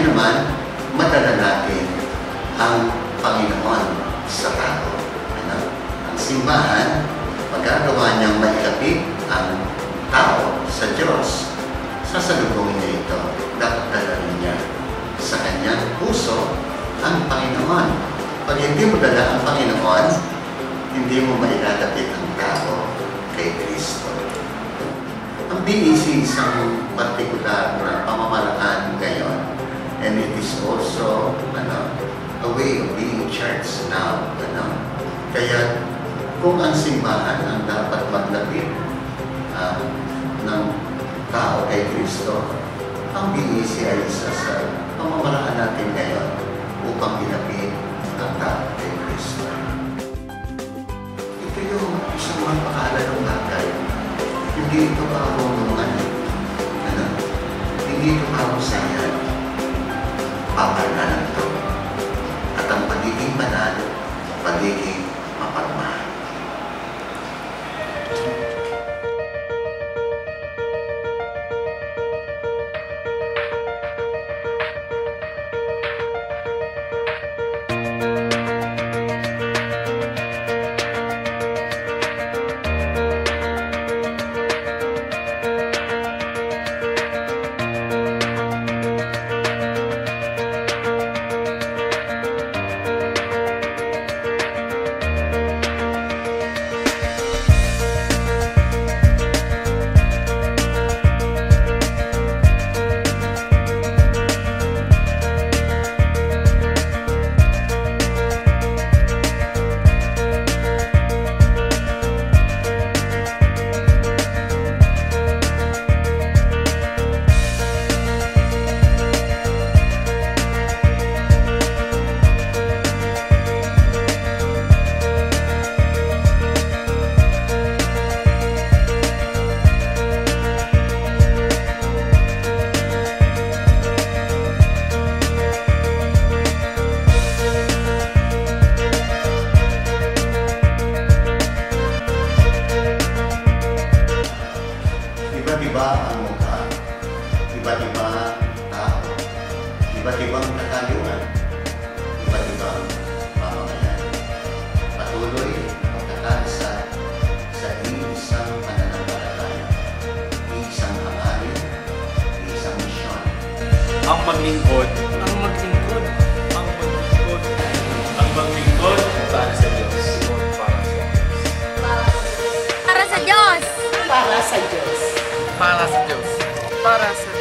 naman, madala natin ang Panginoon sa tao. Ano? Ang simbahan, magagawa niyang mailapit ang tao sa Diyos. Sasalubungin niya ito. Dapat dalawin niya sa kanyang puso ang Panginoon. Pag hindi mo dala ang Panginoon, hindi mo mailalapit ang tao kay Kristo. Ang BEC isang partikular na pamamaraan ngayon, and it is also a way of being church now. Kaya kung ang simbahan ang dapat maglapit ng tao kay Kristo, ang BEC ay isa sa pamamaraan natin ngayon upang ilapit ang tao kay Kristo. Ito yung isang mapakahalagang bagay. Hindi ito parunungan. Hindi ito parusayan. Papalanan ito. At ang pagiging banal, pagiging mapagmahal. Iba-iba ang mukha, iba't-iba tao, iba't-ibang katayuan, iba't-ibang mamamayan. Patuloy na pagkakalsa sa iisang pananampalataya, iisang hangarin, iisang misyon. Ang maglingkod, ang maglingkod, ang maglingkod, ang maglingkod para sa Diyos. Para sa Diyos. Para sa Diyos. Para sa Diyos. Para sa